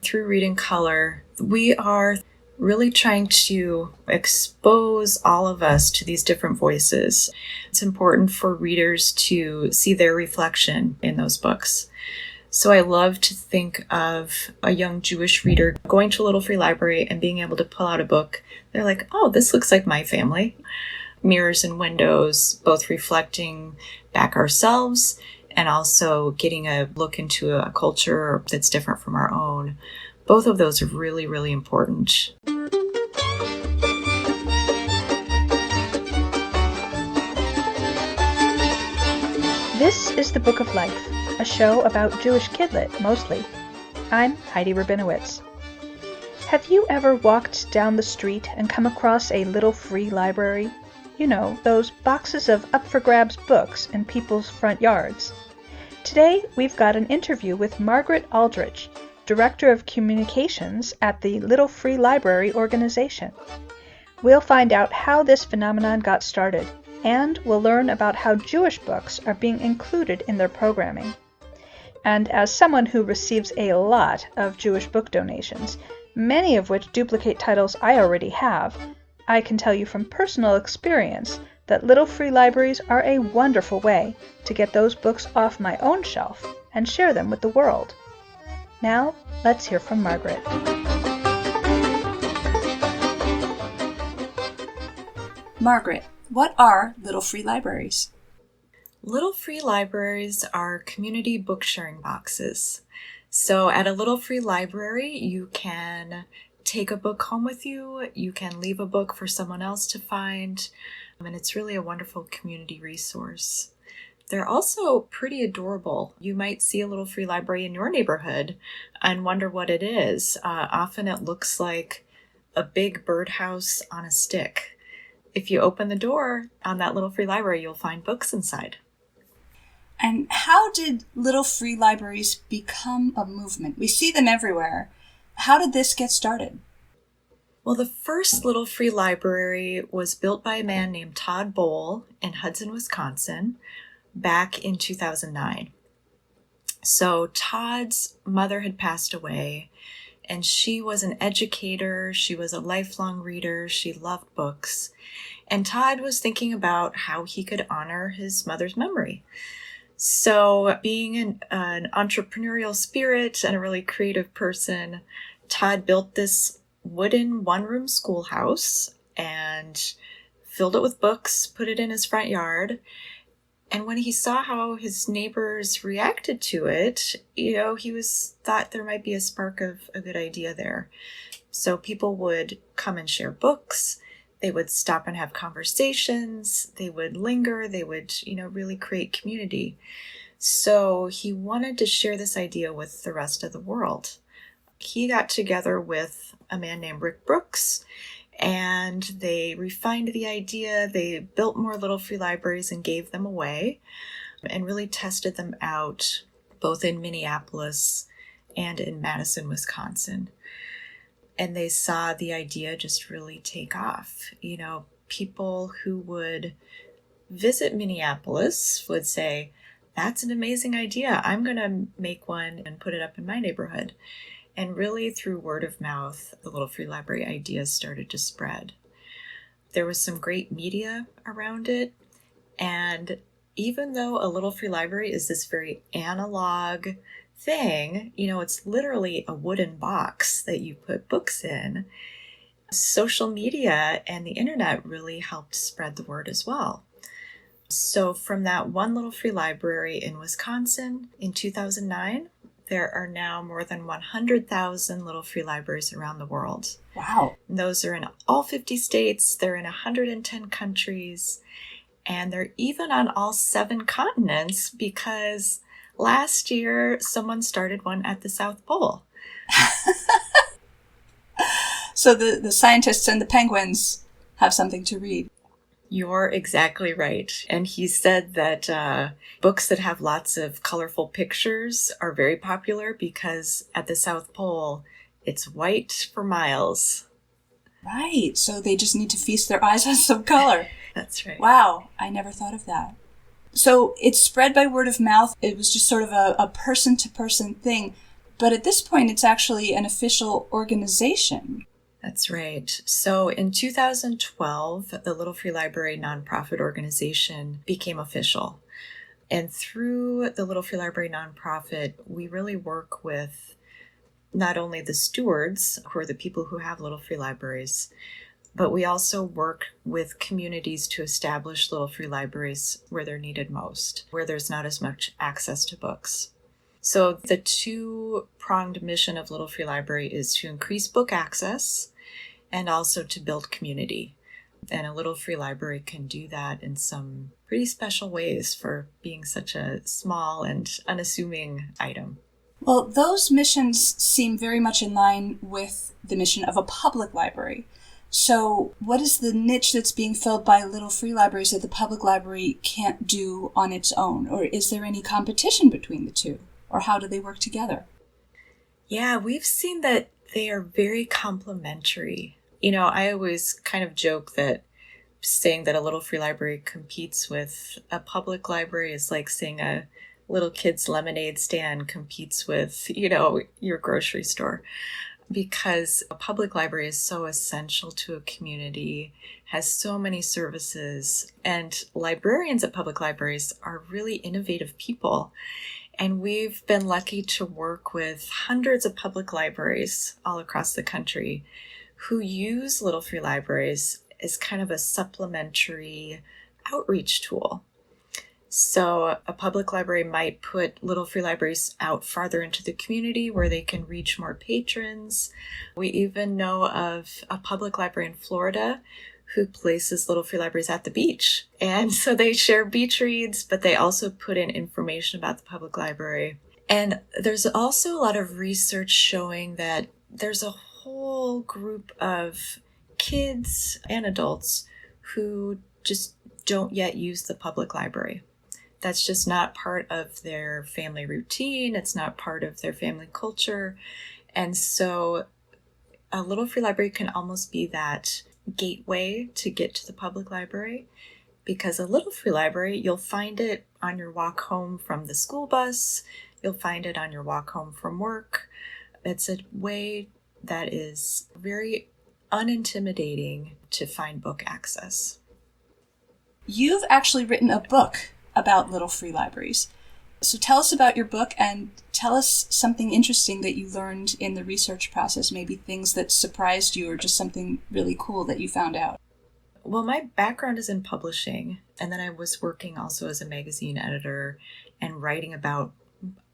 through Read in Color, we are really trying to expose all of us to these different voices. It's important for readers to see their reflection in those books. So I love to think of a young Jewish reader going to a little free library and being able to pull out a book. They're like, oh, this looks like my family. Mirrors and windows, both reflecting back ourselves and also getting a look into a culture that's different from our own. Both of those are really, really important. This is The Book of Life, a show about Jewish kidlit, mostly. I'm Heidi Rabinowitz. Have you ever walked down the street and come across a little free library? You know, those boxes of up-for-grabs books in people's front yards. Today, we've got an interview with Margret Aldrich, Director of Communications at the Little Free Library organization. We'll find out how this phenomenon got started, and we'll learn about how Jewish books are being included in their programming. And as someone who receives a lot of Jewish book donations, many of which duplicate titles I already have, I can tell you from personal experience that little free libraries are a wonderful way to get those books off my own shelf and share them with the world. Now, let's hear from Margret. Margret, what are little free libraries? Little free libraries are community book sharing boxes. So at a little free library, you can take a book home with you, you can leave a book for someone else to find, and it's really a wonderful community resource. They're also pretty adorable. You might see a little free library in your neighborhood and wonder what it is. Often it looks like a big birdhouse on a stick. If you open the door on that little free library, you'll find books inside. And how did little free libraries become a movement? We see them everywhere. How did this get started? Well, the first little free library was built by a man named Todd Bowl in Hudson, Wisconsin, back in 2009. So Todd's mother had passed away, and she was an educator. She was a lifelong reader. She loved books. And Todd was thinking about how he could honor his mother's memory. So being an entrepreneurial spirit and a really creative person, Todd built this wooden one-room schoolhouse and filled it with books, put it in his front yard. And when he saw how his neighbors reacted to it, he thought there might be a spark of a good idea there. So people would come and share books. They would stop and have conversations. They would linger. They would, really create community. So he wanted to share this idea with the rest of the world. He got together with a man named Rick Brooks, and they refined the idea. They built more little free libraries and gave them away and really tested them out both in Minneapolis and in Madison, Wisconsin. And they saw the idea just really take off. People who would visit Minneapolis would say, that's an amazing idea. I'm going to make one and put it up in my neighborhood. And really through word of mouth, the little free library ideas started to spread. There was some great media around it. And even though a little free library is this very analog thing, it's literally a wooden box that you put books in, social media and the internet really helped spread the word as well. So from that one little free library in Wisconsin in 2009, there are now more than 100,000 little free libraries around the world. Wow. And those are in all 50 states. They're in 110 countries. And they're even on all 7 continents because last year someone started one at the South Pole. So the scientists and the penguins have something to read. You're exactly right. And he said that books that have lots of colorful pictures are very popular because at the South Pole, it's white for miles. Right. So they just need to feast their eyes on some color. That's right. Wow. I never thought of that. So it's spread by word of mouth. It was just sort of a person-to-person thing. But at this point, it's actually an official organization. That's right. So in 2012, the Little Free Library nonprofit organization became official. And through the Little Free Library nonprofit, we really work with not only the stewards, who are the people who have Little Free Libraries, but we also work with communities to establish Little Free Libraries where they're needed most, where there's not as much access to books. So the two-pronged mission of Little Free Library is to increase book access and also to build community. And a Little Free Library can do that in some pretty special ways for being such a small and unassuming item. Well, those missions seem very much in line with the mission of a public library. So what is the niche that's being filled by Little Free Libraries that the public library can't do on its own? Or is there any competition between the two? Or how do they work together? Yeah, we've seen that they are very complementary. You know, I always kind of joke that saying that a Little Free Library competes with a public library is like saying a little kid's lemonade stand competes with, your grocery store. Because a public library is so essential to a community, has so many services, and librarians at public libraries are really innovative people. And we've been lucky to work with hundreds of public libraries all across the country who use Little Free Libraries as kind of a supplementary outreach tool. So a public library might put Little Free Libraries out farther into the community where they can reach more patrons. We even know of a public library in Florida who places Little Free Libraries at the beach. And so they share beach reads, but they also put in information about the public library. And there's also a lot of research showing that there's a whole group of kids and adults who just don't yet use the public library. That's just not part of their family routine. It's not part of their family culture. And so a Little Free Library can almost be that gateway to get to the public library, because a Little Free Library, you'll find it on your walk home from the school bus. You'll find it on your walk home from work. It's a way that is very unintimidating to find book access. You've actually written a book about Little Free Libraries. So tell us about your book and tell us something interesting that you learned in the research process, maybe things that surprised you or just something really cool that you found out. Well, my background is in publishing, and then I was working also as a magazine editor and writing about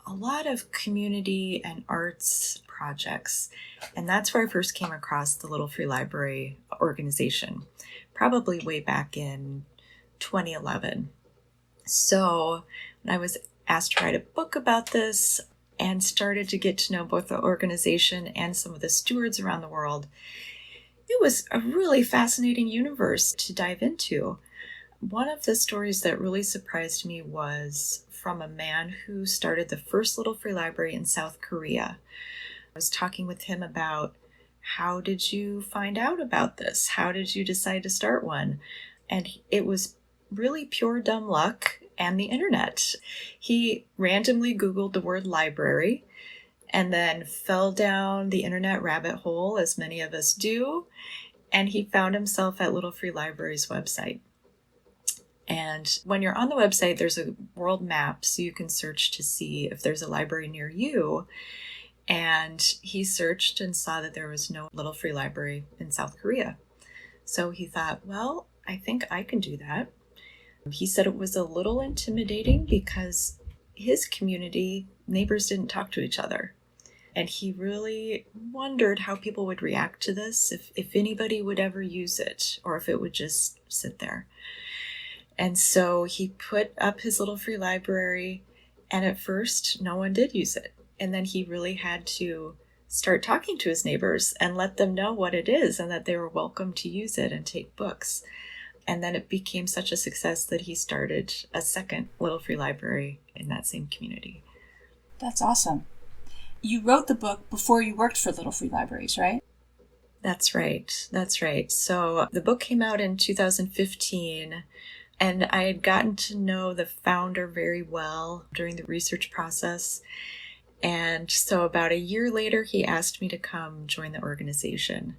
a lot of community and arts projects. And that's where I first came across the Little Free Library organization, probably way back in 2011. So when I was asked to write a book about this and started to get to know both the organization and some of the stewards around the world, it was a really fascinating universe to dive into. One of the stories that really surprised me was from a man who started the first Little Free Library in South Korea. I was talking with him about, how did you find out about this? How did you decide to start one? And it was really pure dumb luck and the internet. He randomly Googled the word library and then fell down the internet rabbit hole, as many of us do, and he found himself at Little Free Library's website. And when you're on the website, there's a world map, so you can search to see if there's a library near you. And he searched and saw that there was no Little Free Library in South Korea. So he thought, well, I think I can do that. He said it was a little intimidating because his community, neighbors didn't talk to each other. And he really wondered how people would react to this, if anybody would ever use it, or if it would just sit there. And so he put up his Little Free Library, and at first no one did use it. And then he really had to start talking to his neighbors and let them know what it is and that they were welcome to use it and take books. And then it became such a success that he started a second Little Free Library in that same community. That's awesome. You wrote the book before you worked for Little Free Libraries, right? That's right. That's right. So the book came out in 2015, and I had gotten to know the founder very well during the research process. And so about a year later, he asked me to come join the organization.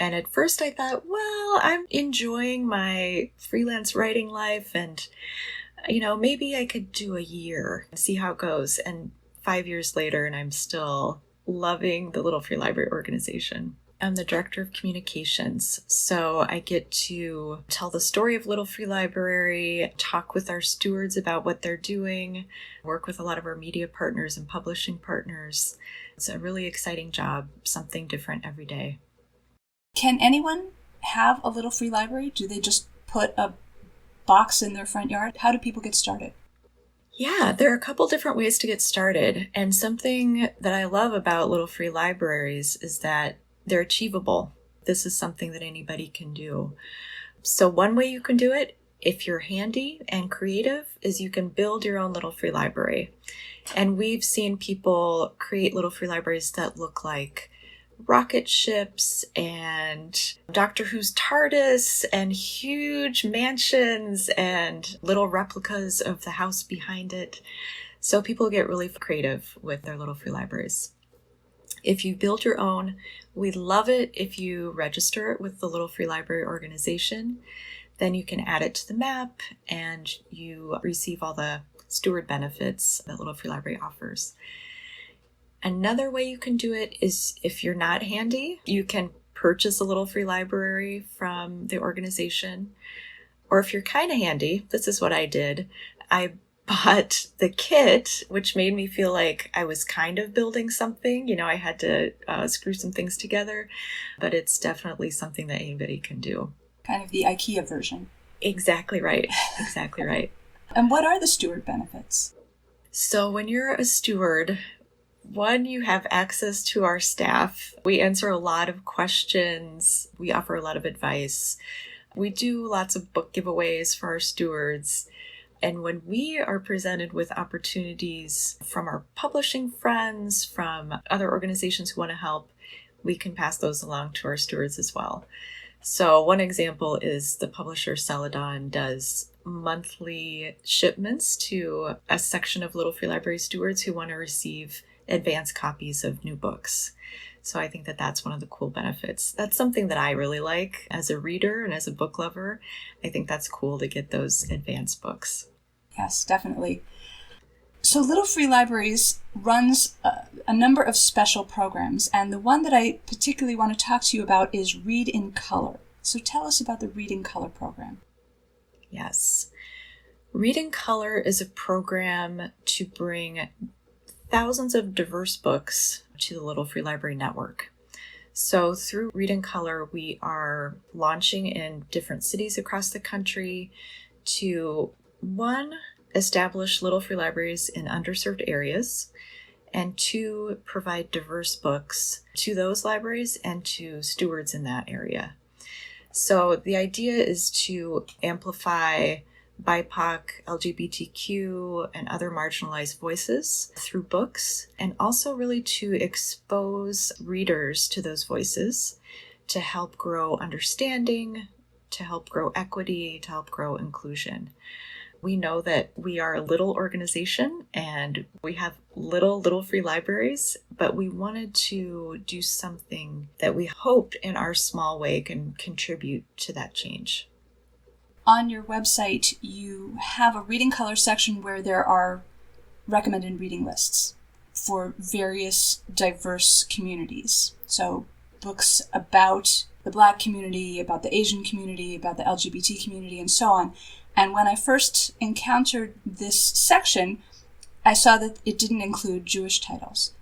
And at first I thought, well, I'm enjoying my freelance writing life and, maybe I could do a year and see how it goes. And 5 years later, and I'm still loving the Little Free Library organization. I'm the director of communications, so I get to tell the story of Little Free Library, talk with our stewards about what they're doing, work with a lot of our media partners and publishing partners. It's a really exciting job, something different every day. Can anyone have a Little Free Library? Do they just put a box in their front yard? How do people get started? Yeah, there are a couple different ways to get started. And something that I love about Little Free Libraries is that they're achievable. This is something that anybody can do. So one way you can do it, if you're handy and creative, is you can build your own Little Free Library. And we've seen people create Little Free Libraries that look like rocket ships and Doctor Who's TARDIS and huge mansions and little replicas of the house behind it. So people get really creative with their Little Free Libraries. If you build your own, we love it if you register it with the Little Free Library organization. Then you can add it to the map and you receive all the steward benefits that Little Free Library offers. Another way you can do it is if you're not handy, you can purchase a Little Free Library from the organization. Or if you're kind of handy, this is what I did. I bought the kit, which made me feel like I was kind of building something. I had to screw some things together, but it's definitely something that anybody can do. Kind of the IKEA version. Exactly right. Exactly right. And what are the steward benefits? So when you're a steward, one, you have access to our staff. We answer a lot of questions. We offer a lot of advice. We do lots of book giveaways for our stewards. And when we are presented with opportunities from our publishing friends, from other organizations who want to help, we can pass those along to our stewards as well. So one example is the publisher Celadon does monthly shipments to a section of Little Free Library stewards who want to receive advanced copies of new books. So I think that that's one of the cool benefits. That's something that I really like as a reader and as a book lover. I think that's cool to get those advanced books. Yes, definitely. So Little Free Libraries runs a number of special programs, and the one that I particularly want to talk to you about is Read in Color. So tell us about the Read in Color program. Yes. Read in Color is a program to bring thousands of diverse books to the Little Free Library Network. So through Read in Color, we are launching in different cities across the country to, one, establish Little Free Libraries in underserved areas, and two, provide diverse books to those libraries and to stewards in that area. So the idea is to amplify BIPOC, LGBTQ, and other marginalized voices through books, and also really to expose readers to those voices to help grow understanding, to help grow equity, to help grow inclusion. We know that we are a little organization and we have little free libraries, but we wanted to do something that we hoped in our small way can contribute to that change. On your website, you have a Read in Color section where there are recommended reading lists for various diverse communities. So books about the Black community, about the Asian community, about the LGBT community, and so on. And when I first encountered this section, I saw that it didn't include Jewish titles.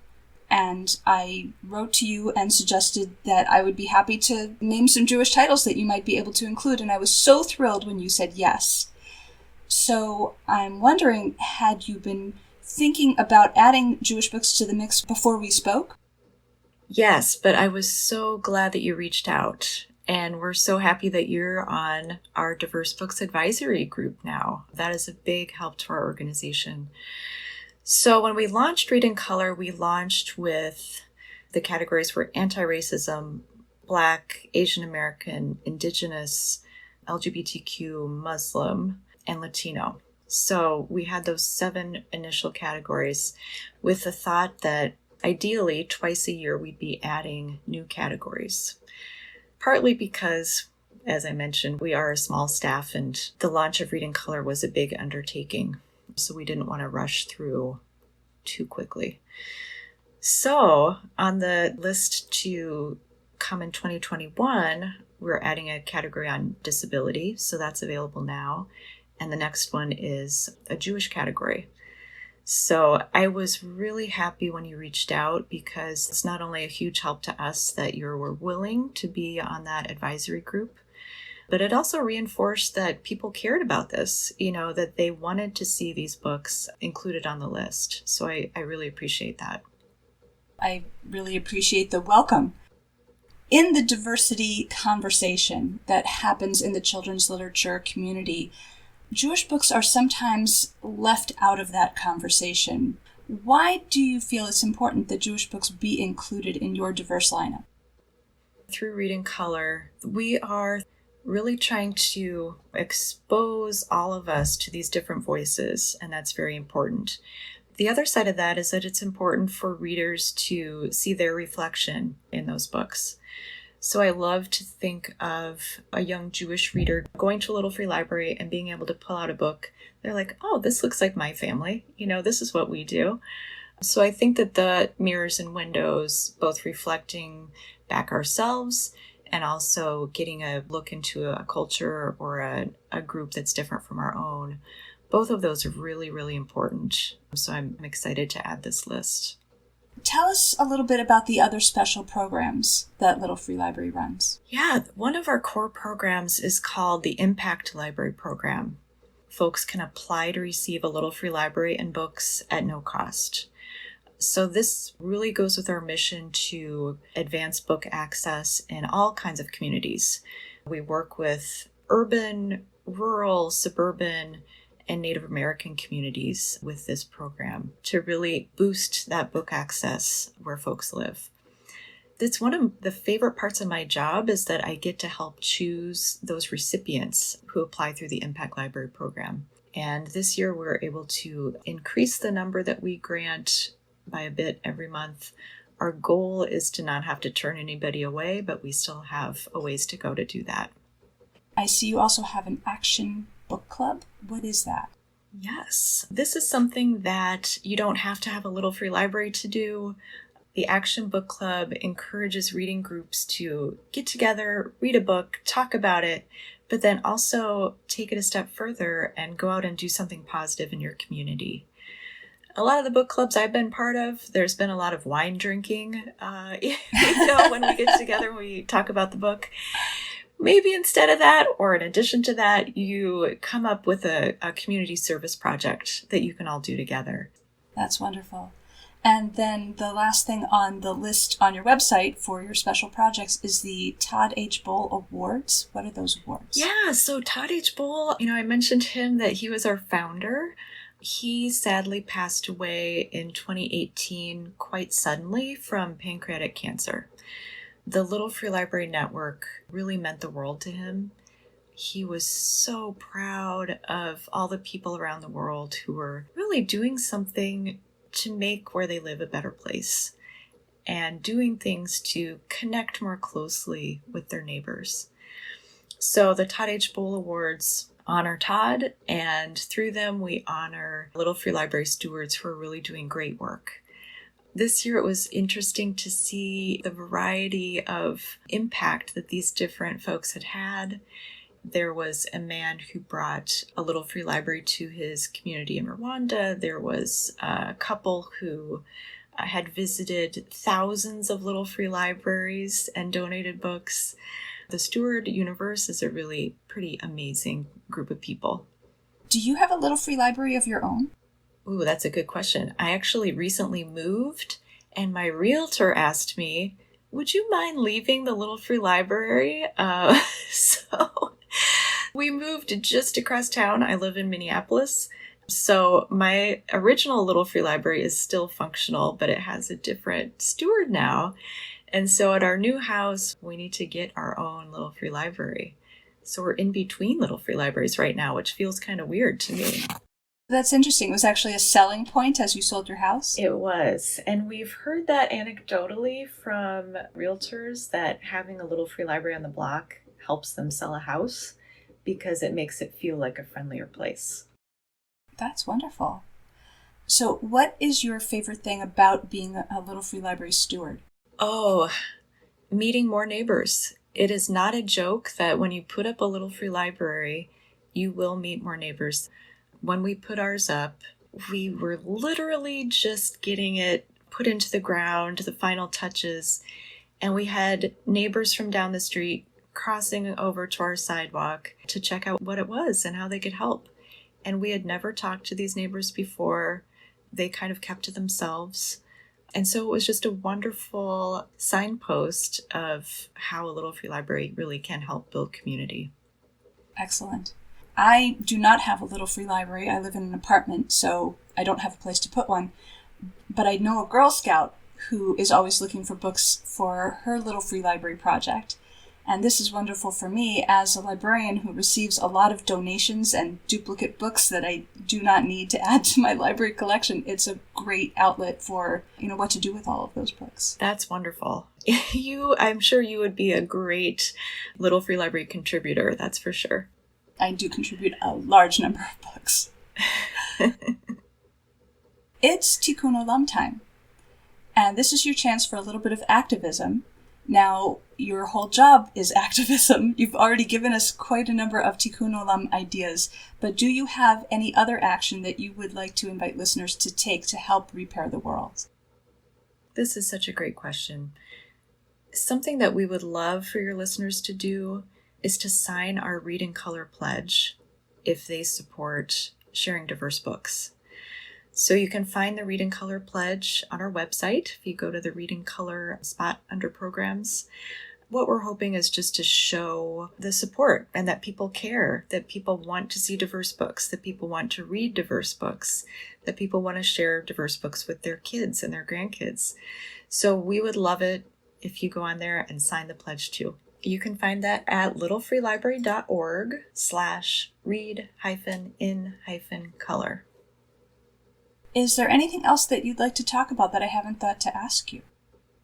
And I wrote to you and suggested that I would be happy to name some Jewish titles that you might be able to include. And I was so thrilled when you said yes. So I'm wondering, had you been thinking about adding Jewish books to the mix before we spoke? Yes, but I was so glad that you reached out. And we're so happy that you're on our Diverse Books Advisory group now. That is a big help to our organization. So when we launched Read in Color, we launched with the categories were anti-racism, Black, Asian American, Indigenous, LGBTQ, Muslim, and Latino. So we had those 7 initial categories with the thought that ideally twice a year we'd be adding new categories. Partly because, as I mentioned, we are a small staff and the launch of Reading Color was a big undertaking. So we didn't want to rush through too quickly. So on the list to come in 2021, we're adding a category on disability. So that's available now. And the next one is a Jewish category. So I was really happy when you reached out because it's not only a huge help to us that you were willing to be on that advisory group, but it also reinforced that people cared about this, that they wanted to see these books included on the list. So I really appreciate that. I really appreciate the welcome. In the diversity conversation that happens in the children's literature community, Jewish books are sometimes left out of that conversation. Why do you feel it's important that Jewish books be included in your diverse lineup? Through Reading Color, we are really trying to expose all of us to these different voices, and that's very important. The other side of that is that it's important for readers to see their reflection in those books. So I love to think of a young Jewish reader going to a little free library and being able to pull out a book. They're like, oh, this looks like my family. This is what we do. So I think that the mirrors and windows, both reflecting back ourselves and also getting a look into a culture or a group that's different from our own, both of those are really, really important. So I'm excited to add this list. Tell us a little bit about the other special programs that Little Free Library runs. Yeah, one of our core programs is called the Impact Library Program. Folks can apply to receive a Little Free Library and books at no cost. So this really goes with our mission to advance book access in all kinds of communities. We work with urban, rural, suburban, and Native American communities with this program to really boost that book access where folks live. It's one of the favorite parts of my job is that I get to help choose those recipients who apply through the Impact Library Program. And this year we're able to increase the number that we grant by a bit every month. Our goal is to not have to turn anybody away, but we still have a ways to go to do that. I see you also have an action book club. What is that? Yes, this is something that you don't have to have a Little Free Library to do. The Action Book Club encourages reading groups to get together, read a book, talk about it, but then also take it a step further and go out and do something positive in your community. A lot of the book clubs I've been part of, there's been a lot of wine drinking, when we get together and we talk about the book. Maybe instead of that, or in addition to that, you come up with a community service project that you can all do together. That's wonderful. And then the last thing on the list on your website for your special projects is the Todd H. Bowl Awards. What are those awards? Yeah, so Todd H. Bowl, I mentioned him that he was our founder. He sadly passed away in 2018 quite suddenly from pancreatic cancer. The Little Free Library Network really meant the world to him. He was so proud of all the people around the world who were really doing something to make where they live a better place and doing things to connect more closely with their neighbors. So the Todd H. Bowl Awards honor Todd, and through them we honor Little Free Library stewards who are really doing great work. This year it was interesting to see the variety of impact that these different folks had had. There was a man who brought a Little Free Library to his community in Rwanda. There was a couple who had visited thousands of Little Free Libraries and donated books. The Steward universe is a really pretty amazing group of people. Do you have a Little Free Library of your own? Ooh, that's a good question. I actually recently moved, and my realtor asked me, would you mind leaving the Little Free Library? So we moved just across town. I live in Minneapolis. So my original Little Free Library is still functional, but it has a different steward now. And so at our new house, we need to get our own Little Free Library. So we're in between Little Free Libraries right now, which feels kind of weird to me. That's interesting. It was actually a selling point as you sold your house? It was. And we've heard that anecdotally from realtors that having a little free library on the block helps them sell a house because it makes it feel like a friendlier place. That's wonderful. So what is your favorite thing about being a little free library steward? Oh, meeting more neighbors. It is not a joke that when you put up a little free library, you will meet more neighbors. When we put ours up, we were literally just getting it put into the ground, the final touches, and we had neighbors from down the street crossing over to our sidewalk to check out what it was and how they could help. And we had never talked to these neighbors before. They kind of kept to themselves. And so it was just a wonderful signpost of how a little free library really can help build community. Excellent. I do not have a little free library. I live in an apartment, so I don't have a place to put one. But I know a Girl Scout who is always looking for books for her little free library project. And this is wonderful for me as a librarian who receives a lot of donations and duplicate books that I do not need to add to my library collection. It's a great outlet for, what to do with all of those books. That's wonderful. I'm sure you would be a great little free library contributor, that's for sure. I do contribute a large number of books. It's Tikkun Olam time. And this is your chance for a little bit of activism. Now, your whole job is activism. You've already given us quite a number of Tikkun Olam ideas, but do you have any other action that you would like to invite listeners to take to help repair the world? This is such a great question. Something that we would love for your listeners to do is to sign our Read in Color pledge if they support sharing diverse books. So you can find the Read in Color pledge on our website if you go to the Read in Color spot under programs. What we're hoping is just to show the support and that people care, that people want to see diverse books, that people want to read diverse books, that people want to share diverse books with their kids and their grandkids. So we would love it if you go on there and sign the pledge too. You can find that at littlefreelibrary.org/read-in-color. Is there anything else that you'd like to talk about that I haven't thought to ask you?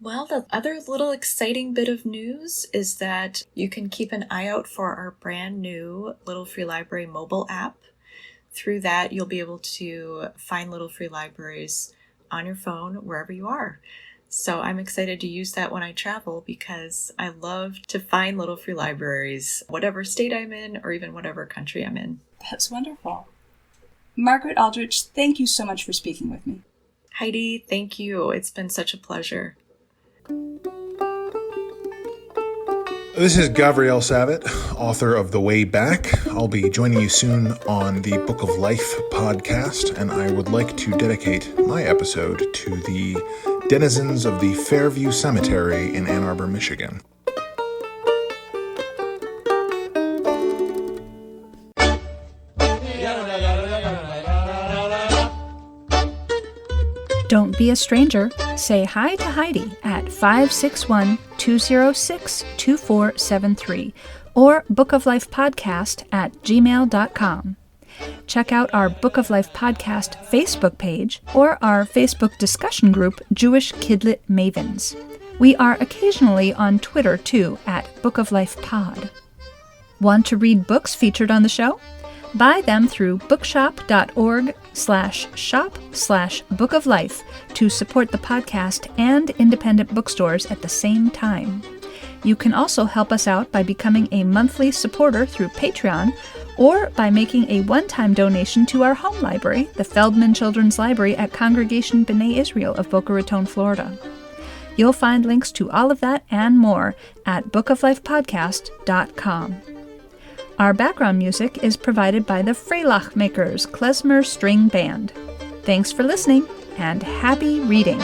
Well, the other little exciting bit of news is that you can keep an eye out for our brand new Little Free Library mobile app. Through that, you'll be able to find Little Free Libraries on your phone wherever you are. So I'm excited to use that when I travel because I love to find Little Free Libraries, whatever state I'm in or even whatever country I'm in. That's wonderful. Margret Aldrich, thank you so much for speaking with me. Heidi, thank you. It's been such a pleasure. This is Gabrielle Savitt, author of The Way Back. I'll be joining you soon on the Book of Life podcast, and I would like to dedicate my episode to the denizens of the Fairview Cemetery in Ann Arbor, Michigan. Don't be a stranger. Say hi to Heidi at 561-206-2473 or bookoflifepodcast@gmail.com. Check out our Book of Life podcast Facebook page or our Facebook discussion group, Jewish Kidlit Mavens. We are occasionally on Twitter too at Book of Life Pod. Want to read books featured on the show? Buy them through bookshop.org/shop/bookoflife to support the podcast and independent bookstores at the same time. You can also help us out by becoming a monthly supporter through Patreon or by making a one-time donation to our home library, the Feldman Children's Library at Congregation B'nai Israel of Boca Raton, Florida. You'll find links to all of that and more at bookoflifepodcast.com. Our background music is provided by the Freilach Makers Klezmer String Band. Thanks for listening, and happy reading!